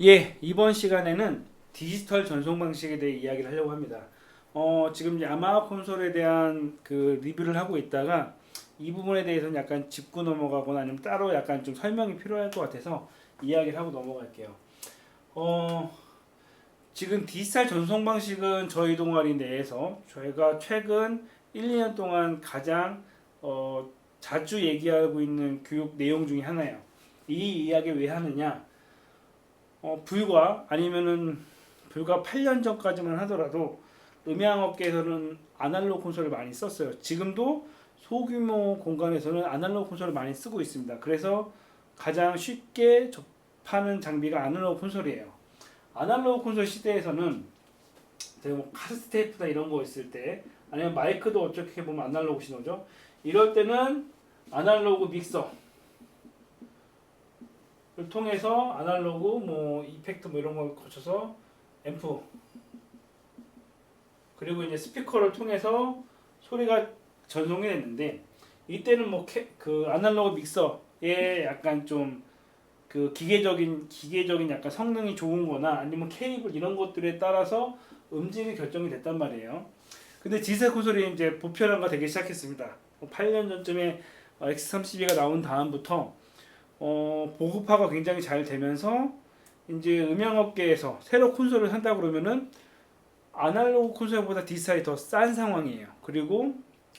예, 이번 시간에는 디지털 전송 방식에 대해 이야기를 하려고 합니다. 지금 야마하 콘솔에 대한 그 리뷰를 하고 있다가 이 부분에 대해서는 약간 짚고 넘어가거나 아니면 따로 약간 좀 설명이 필요할 것 같아서 이야기를 하고 넘어갈게요. 어, 지금 디지털 전송 방식은 저희 동아리 내에서 저희가 최근 1, 2년 동안 가장 자주 얘기하고 있는 교육 내용 중에 하나예요. 이 이야기 왜 하느냐? 불과 8년 전까지만 하더라도 음향업계에서는 아날로그 콘솔을 많이 썼어요. 지금도 소규모 공간에서는 아날로그 콘솔을 많이 쓰고 있습니다. 그래서 가장 쉽게 접하는 장비가 아날로그 콘솔이에요. 아날로그 콘솔 시대에서는 뭐 카세트 테이프나 이런 거 있을 때 아니면 마이크도 어떻게 보면 아날로그 신호죠. 이럴 때는 아날로그 믹서 통해서 아날로그 뭐 이펙트 뭐 이런 걸 거쳐서 앰프 그리고 이제 스피커를 통해서 소리가 전송이 됐는데 이때는 뭐 그 아날로그 믹서에 약간 좀 그 기계적인 약간 성능이 좋은거나 아니면 케이블 이런 것들에 따라서 음질이 결정이 됐단 말이에요. 근데 디지털 콘솔이 이제 보편화가 되기 시작했습니다. 8년 전쯤에 X32가 나온 다음부터 보급화가 굉장히 잘 되면서 이제 음향업계에서 새로 콘솔을 산다 그러면은 아날로그 콘솔보다 디지털이 더 싼 상황이에요. 그리고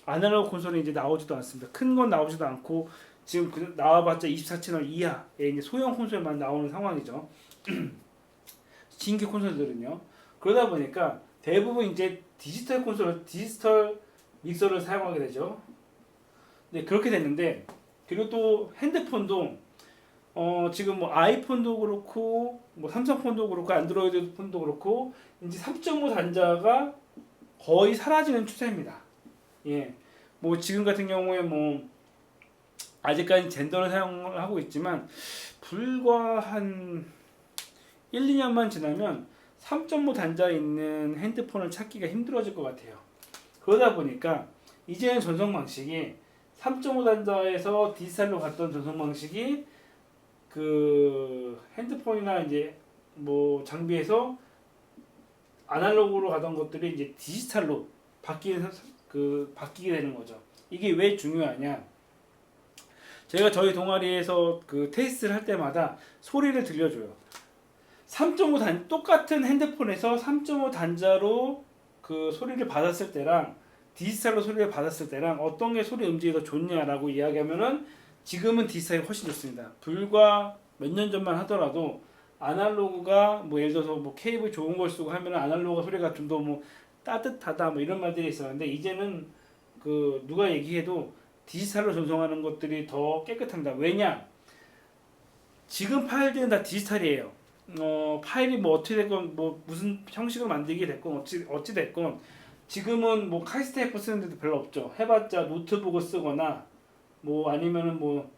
아날로그 콘솔이 이제 나오지도 않습니다. 큰 건 나오지도 않고 지금 나와봤자 24채널 이하의 이제 소형 콘솔만 나오는 상황이죠. 신규 콘솔들은요. 그러다 보니까 대부분 이제 디지털 믹서를 사용하게 되죠. 네, 그렇게 됐는데 그리고 또 핸드폰도 지금 뭐 아이폰도 그렇고 뭐 삼성폰도 그렇고 안드로이드 폰도 그렇고 이제 3.5 단자가 거의 사라지는 추세입니다. 예. 뭐 지금 같은 경우에 뭐 아직까지 젠더를 사용을 하고 있지만 불과 한 1, 2년만 지나면 3.5 단자 있는 핸드폰을 찾기가 힘들어질 것 같아요. 그러다 보니까 이제는 전송 방식이 3.5 단자에서 디지털로 갔던 전송 방식이 그 핸드폰이나 이제 뭐 장비에서 아날로그로 가던 것들이 이제 디지털로 바뀌게 되는 거죠. 이게 왜 중요하냐? 제가 저희 동아리에서 그 테스트를 할 때마다 소리를 들려줘요. 3.5 똑같은 핸드폰에서 3.5 단자로 그 소리를 받았을 때랑 디지털로 소리를 받았을 때랑 어떤 게 소리 음질이 더 좋냐라고 이야기하면은 지금은 디지털이 훨씬 좋습니다. 불과 몇 년 전만 하더라도 아날로그가 뭐 예를 들어서 뭐 케이블 좋은 걸 쓰고 하면 아날로그 소리가 좀 더 뭐 따뜻하다 뭐 이런 말들이 있었는데 이제는 그 누가 얘기해도 디지털로 전송하는 것들이 더 깨끗합니다. 왜냐? 지금 파일들은 다 디지털이에요. 파일이 뭐 어떻게 됐건 뭐 무슨 형식으로 만들게 됐건 어찌 됐건 지금은 뭐 카이스트 쓰는 데도 별로 없죠. 해봤자 노트북을 쓰거나 뭐 아니면은 뭐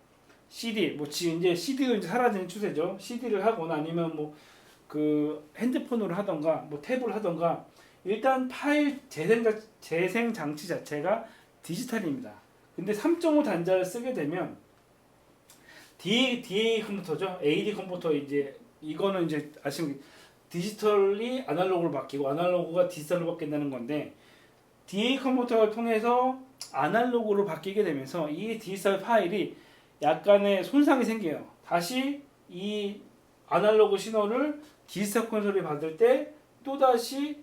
CD 뭐 지금 이제 CD가 이제 사라지는 추세죠. CD를 하거나 아니면 뭐 그 핸드폰으로 하던가 뭐 탭을 하던가 일단 파일 재생 장치 자체가 디지털입니다. 근데 3.5 단자를 쓰게 되면 DA 컴퓨터죠. AD 컴퓨터 이제 이거는 이제 아시는 디지털이 아날로그로 바뀌고 아날로그가 디지털로 바뀐다는 건데 DA 컴퓨터를 통해서 아날로그로 바뀌게 되면서 이 디지털 파일이 약간의 손상이 생겨요. 다시 이 아날로그 신호를 디지털 콘솔이 받을 때 또다시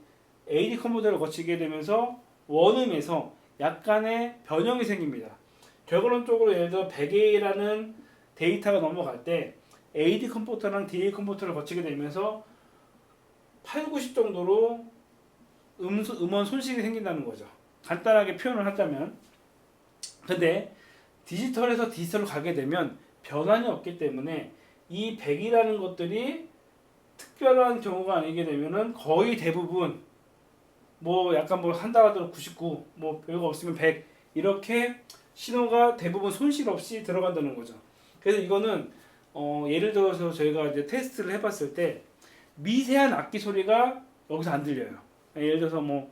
AD 컴퓨터를 거치게 되면서 원음에서 약간의 변형이 생깁니다. 결과론적으로 예를 들어 100A라는 데이터가 넘어갈 때 AD 컴퓨터랑 DA 컴퓨터를 거치게 되면서 8, 90 정도로 음원 손실이 생긴다는 거죠. 간단하게 표현을 하자면. 근데 디지털에서 디지털로 가게 되면 변환이 없기 때문에 이 100이라는 것들이 특별한 경우가 아니게 되면은 거의 대부분 뭐 약간 뭐 한다 하더라도 99, 뭐 별거 없으면 100 이렇게 신호가 대부분 손실 없이 들어간다는 거죠. 그래서 이거는 예를 들어서 저희가 이제 테스트를 해봤을 때 미세한 악기 소리가 여기서 안 들려요. 예를 들어서 뭐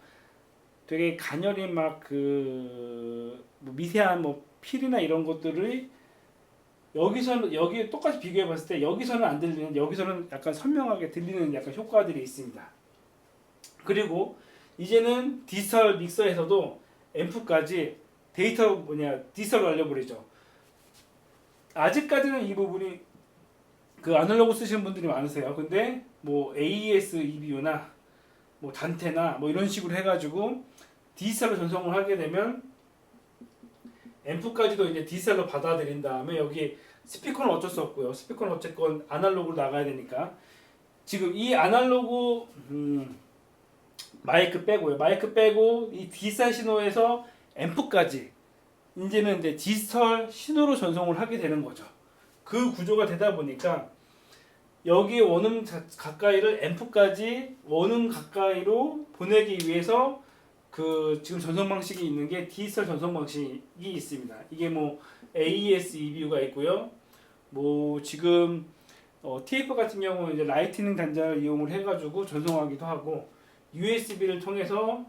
되게 가녀린 막그 뭐 미세한 뭐 필이나 이런 것들이 여기서는 여기 똑같이 비교해 봤을 때 여기서는 안 들리는 여기서는 약간 선명하게 들리는 약간 효과들이 있습니다. 그리고 이제는 디지털 믹서에서도 앰프까지 디지털로 알려버리죠. 아직까지는 이 부분이 그 아날로그 쓰시는 분들이 많으세요. 근데 뭐 AES EBU나 뭐 단테나 뭐 이런 식으로 해가지고 디지털로 전송을 하게 되면 앰프까지도 이제 디지털로 받아들인 다음에 여기 스피커는 어쩔 수 없고요. 스피커는 어쨌건 아날로그로 나가야 되니까 지금 이 아날로그 마이크 빼고요. 마이크 빼고 이 디지털 신호에서 앰프까지 이제는 이제 디지털 신호로 전송을 하게 되는 거죠. 그 구조가 되다 보니까 여기 원음 가까이를 앰프까지 원음 가까이로 보내기 위해서 그 지금 전송 방식이 있는 게 디지털 전송 방식이 있습니다. 이게 뭐 AES EBU가 있고요. 뭐 지금 TF 같은 경우는 이제 라이트닝 단자를 이용을 해가지고 전송하기도 하고 USB를 통해서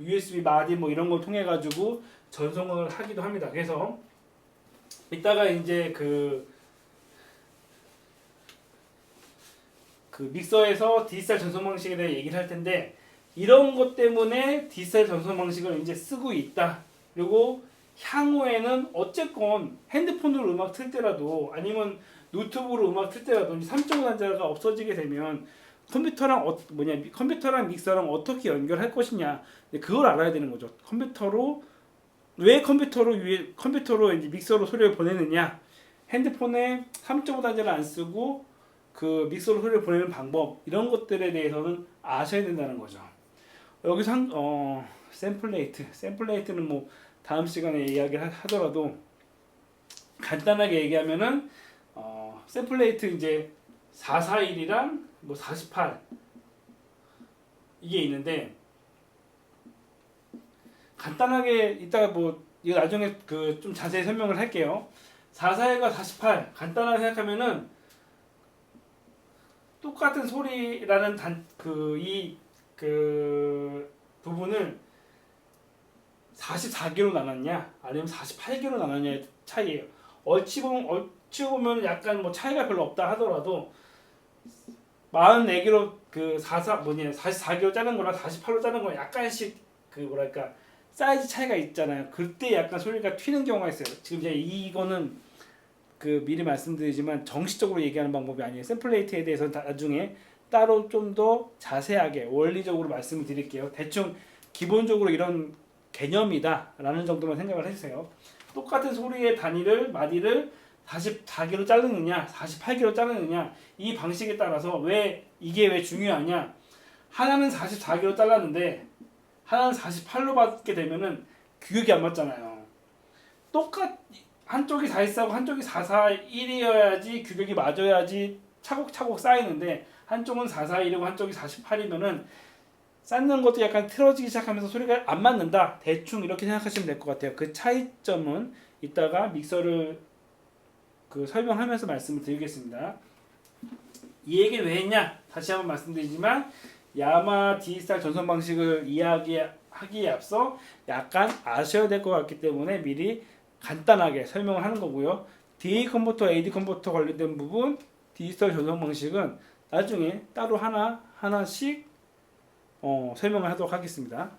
USB 마디 뭐 이런 걸 통해 가지고 전송을 하기도 합니다. 그래서 이따가 이제 그 믹서에서 디지털 전송 방식에 대해 얘기를 할 텐데 이런 것 때문에 디지털 전송 방식을 이제 쓰고 있다. 그리고 향후에는 어쨌건 핸드폰으로 음악 틀 때라도 아니면 노트북으로 음악 틀 때라도 3.5 단자가 없어지게 되면 컴퓨터랑 믹서랑 어떻게 연결할 것이냐 그걸 알아야 되는 거죠. 왜 컴퓨터로 이제 믹서로 소리를 보내느냐, 핸드폰에 3.5 단자를 안 쓰고 그 믹서로 소리를 보내는 방법 이런 것들에 대해서는 아셔야 된다는 거죠. 여기서 샘플레이트는 뭐 다음 시간에 이야기를 하더라도 간단하게 얘기하면은 샘플레이트 이제 441이랑 뭐 48 이게 있는데 간단하게 이따가 뭐 이거 나중에 그 좀 자세히 설명을 할게요. 441과 48 간단하게 생각하면은 똑같은 소리라는 부분을 44개로 나눴냐 아니면 48개로 나눴냐의 차이예요. 얼추 보면 약간 뭐 차이가 별로 없다 하더라도 44개로 44개로 자른 거랑 48로 자른 거랑 약간씩 사이즈 차이가 있잖아요. 그때 약간 소리가 튀는 경우가 있어요. 지금 이제 이거는 미리 말씀드리지만 정식적으로 얘기하는 방법이 아니에요. 샘플레이트에 대해서는 나중에 따로 좀 더 자세하게 원리적으로 말씀을 드릴게요. 대충 기본적으로 이런 개념이다 라는 정도만 생각을 해주세요. 똑같은 소리의 마디를 44개로 자르느냐 48개로 자르느냐 이 방식에 따라서 이게 왜 중요하냐, 하나는 44개로 잘랐는데 하나는 48로 받게 되면은 규격이 안 맞잖아요. 한쪽이 44고 한쪽이 441이어야지 규격이 맞아야지 차곡차곡 쌓이는데 한쪽은 441이고 한쪽이 48이면은 쌓는 것도 약간 틀어지기 시작하면서 소리가 안 맞는다. 대충 이렇게 생각하시면 될 것 같아요. 그 차이점은 이따가 믹서를 설명하면서 말씀을 드리겠습니다. 이 얘기를 왜 했냐? 다시 한번 말씀드리지만 야마 디지털 전송 방식을 이야기하기에 앞서 약간 아셔야 될 것 같기 때문에 미리 간단하게 설명을 하는 거고요. DA 컨버터, AD 컨버터 관련된 부분, 디지털 전송 방식은 나중에 따로 하나씩 설명을 하도록 하겠습니다.